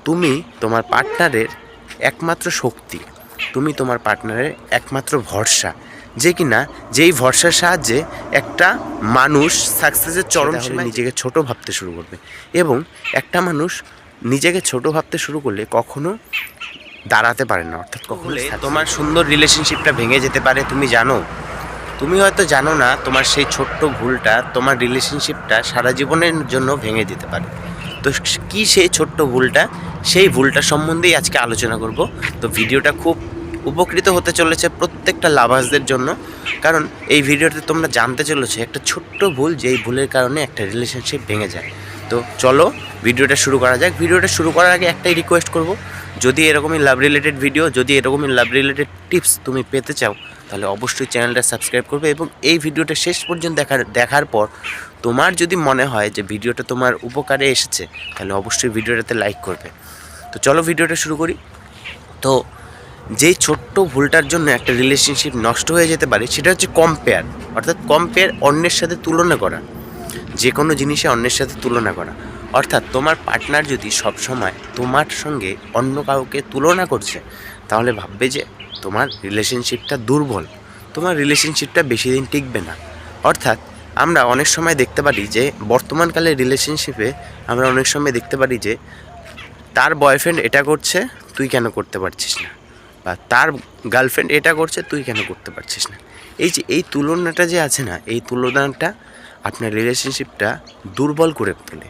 তুমি তোমার পার্টনারের একমাত্র শক্তি, তুমি তোমার পার্টনারের একমাত্র ভরসা, যে কিনা যেই ভরসার সাহায্যে একটা মানুষ সাকসেসের চরম সীমায় নিজেকে ছোট ভাবতে শুরু করবে। এবং একটা মানুষ নিজেকে ছোট ভাবতে শুরু করলে কখনো দাঁড়াতে পারে না, অর্থাৎ কখনো তোমার সুন্দর রিলেশনশিপটা ভেঙে যেতে পারে। তুমি জানো, তুমি হয়তো জানো না তোমার সেই ছোট্ট ভুলটা তোমার রিলেশনশিপটা সারা জীবনের জন্য ভেঙে যেতে পারে। তো কী সেই ছোট্ট ভুলটা, সেই ভুলটা সম্বন্ধেই আজকে আলোচনা করব। তো ভিডিওটা খুব উপকৃত হতে চলেছে প্রত্যেকটা লাভার্সদের জন্য, কারণ এই ভিডিওতে তোমরা জানতে চলেছো একটা ছোট্ট ভুল, যেই ভুলের কারণে একটা রিলেশনশিপ ভেঙে যায়। তো চলো ভিডিওটা শুরু করা যাক। ভিডিওটা শুরু করার আগে একটাই রিকোয়েস্ট করব, যদি এরকমই লাভ রিলেটেড ভিডিও, যদি এরকমই লাভ রিলেটেড টিপস তুমি পেতে চাও, তাহলে অবশ্যই চ্যানেলটা সাবস্ক্রাইব করবে। এবং এই ভিডিওটা শেষ পর্যন্ত দেখার পর তোমার যদি মনে হয় যে ভিডিওটা তোমার উপকারে এসেছে, তাহলে অবশ্যই ভিডিওটাতে লাইক করবে। তো চলো ভিডিওটা শুরু করি। তো যেই ছোট্ট ভুলটার জন্য একটা রিলেশনশিপ নষ্ট হয়ে যেতে পারে, সেটা হচ্ছে কম্পেয়ার। অর্থাৎ কম্পেয়ার, অন্যের সাথে তুলনা করা, যে কোনো জিনিসে অন্যের সাথে তুলনা করা। অর্থাৎ তোমার পার্টনার যদি সবসময় তোমার সঙ্গে অন্য কাউকে তুলনা করছে, তাহলে ভাববে যে তোমার রিলেশনশিপটা দুর্বল, তোমার রিলেশনশিপটা বেশি দিন টিকবে না। অর্থাৎ আমরা অনেক সময় দেখতে পারি যে বর্তমানকালে রিলেশনশিপে আমরা অনেক সময় দেখতে পারি যে তার বয়ফ্রেন্ড এটা করছে, তুই কেন করতে পারছিস না, বা তার গার্লফ্রেন্ড এটা করছে, তুই কেন করতে পারছিস না। এই যে এই তুলনাটা যে আছে না, এই তুলনাটা আপনার রিলেশনশিপটা দুর্বল করে তোলে।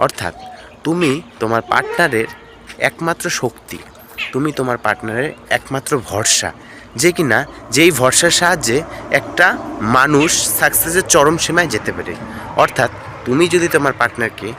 অর্থাৎ তুমি তোমার পার্টনারের একমাত্র শক্তি, তুমি তোমার পার্টনারের একমাত্র ভরসা, যে কিনা যেই ভরসার সাহায্যে একটা মানুষ সাকসেসের চরম সীমায় যেতে পারে। অর্থাৎ তুমি যদি তোমার পার্টনারকে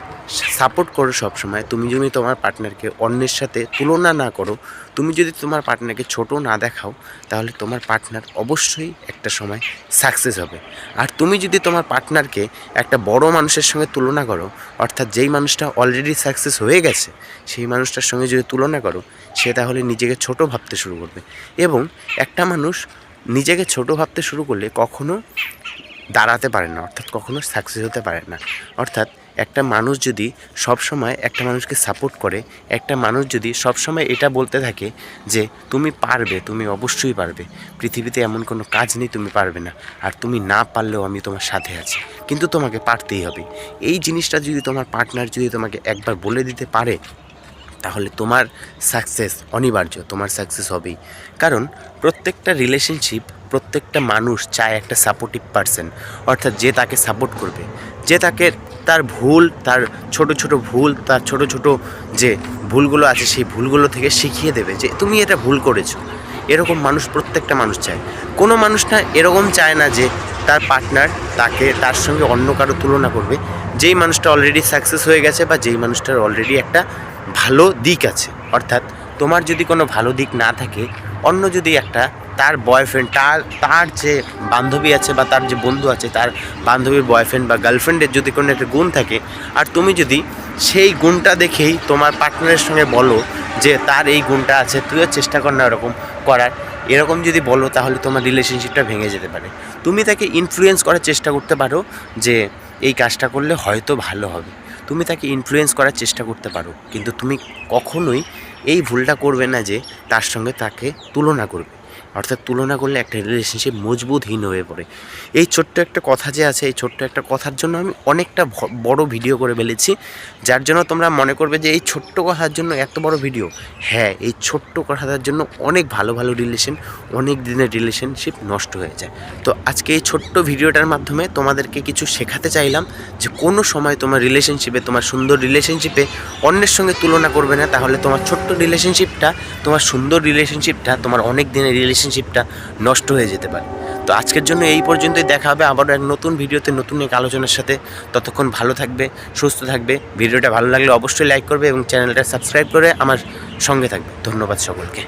সাপোর্ট করো সবসময়, তুমি যদি তোমার পার্টনারকে অন্যের সাথে তুলনা না করো, তুমি যদি তোমার পার্টনারকে ছোট না দেখাও, তাহলে তোমার পার্টনার অবশ্যই একটা সময় সাকসেস হবে। আর তুমি যদি তোমার পার্টনারকে একটা বড় মানুষের সঙ্গে তুলনা করো, অর্থাৎ যেই মানুষটা অলরেডি সাকসেস হয়ে গেছে সেই মানুষটার সঙ্গে যদি তুলনা করো, সে তাহলে নিজেকে ছোট ভাবতে শুরু করবে। এবং একটা মানুষ নিজেকে ছোট ভাবতে শুরু করলে কখনো দাঁড়াতে পারে না, অর্থাৎ কখনো সাকসেস হতে পারে না। অর্থাৎ একটা মানুষ যদি সবসময় একটা মানুষকে সাপোর্ট করে, একটা মানুষ যদি সবসময় এটা বলতে থাকে যে তুমি পারবে, তুমি অবশ্যই পারবে, পৃথিবীতে এমন কোনো কাজ নেই তুমি পারবে না, আর তুমি না পারলেও আমি তোমার সাথে আছি, কিন্তু তোমাকে পারতেই হবে, এই জিনিসটা যদি তোমার পার্টনার যদি তোমাকে একবার বলে দিতে পারে, তাহলে তোমার সাকসেস অনিবার্য, তোমার সাকসেস হবেই। কারণ প্রত্যেকটা রিলেশনশিপ, প্রত্যেকটা মানুষ চায় একটা সাপোর্টিভ পারসন, অর্থাৎ যে তাকে সাপোর্ট করবে, যে তাকে তার ভুল, তার ছোট ছোট ভুল, তার ছোট ছোট যে ভুলগুলো আছে সেই ভুলগুলো থেকে শিখিয়ে দেবে যে তুমি এটা ভুল করেছো। এরকম মানুষ প্রত্যেকটা মানুষ চায়। কোনো মানুষ না এরকম চায় না যে তার পার্টনার তার সঙ্গে অন্য কারো তুলনা করবে, যেই মানুষটা অলরেডি সাকসেস হয়ে গেছে বা যেই মানুষটার অলরেডি একটা ভালো দিক আছে। অর্থাৎ তোমার যদি কোনো ভালো দিক না থাকে, অন্য যদি একটা তার বয়ফ্রেন্ড, তার যে বান্ধবী আছে বা তার যে বন্ধু আছে, তার বান্ধবীর বয়ফ্রেন্ড বা গার্লফ্রেন্ডের যদি কোনো একটা গুণ থাকে, আর তুমি যদি সেই গুণটা দেখেই তোমার পার্টনারের সঙ্গে বলো যে তার এই গুণটা আছে, তুইও চেষ্টা কর না এরকম করার, এরকম যদি বলো, তাহলে তোমার রিলেশনশিপটা ভেঙে যেতে পারে। তুমি তাকে ইনফ্লুয়েন্স করার চেষ্টা করতে পারো যে এই কাজটা করলে হয়তো ভালো হবে, তুমি তাকে ইনফ্লুয়েন্স করার চেষ্টা করতে পারো, কিন্তু তুমি কখনোই এই ভুলটা করবে না যে তার সঙ্গে তাকে তুলনা করবে। অর্থাৎ তুলনা করলে একটা রিলেশনশিপ মজবুতহীন হয়ে পড়ে। এই ছোট্ট একটা কথা যে আছে, এই ছোট্ট একটা কথার জন্য আমি অনেকটা বড় ভিডিও করে ফেলেছি, যার জন্য তোমরা মনে করবে যে এই ছোট্ট কথার জন্য এত বড় ভিডিও। হ্যাঁ, এই ছোট্ট কথার জন্য অনেক ভালো ভালো অনেক দিনের রিলেশনশিপ নষ্ট হয়ে যায়। তো আজকে এই ছোট্ট ভিডিওটার মাধ্যমে তোমাদেরকে কিছু শেখাতে চাইলাম যে কোনো সময় তোমার রিলেশনশিপে, তোমার সুন্দর রিলেশনশিপে অন্যের সঙ্গে তুলনা করবে না, তাহলে তোমার ছোট্ট রিলেশনশিপটা, তোমার সুন্দর রিলেশনশিপটা, তোমার অনেক দিনের রিলেশনশিপটা নষ্ট হয়ে যেতে পারে। তো আজকের জন্য এই পর্যন্তই। দেখা হবে আবারও এক নতুন ভিডিওতে, নতুন এক আলোচনার সাথে। ততক্ষণ ভালো থাকবে, সুস্থ থাকবে। ভিডিওটা ভালো লাগলে অবশ্যই লাইক করবে এবং চ্যানেলটা সাবস্ক্রাইব করে আমার সঙ্গে থাকবে। ধন্যবাদ সকলকে।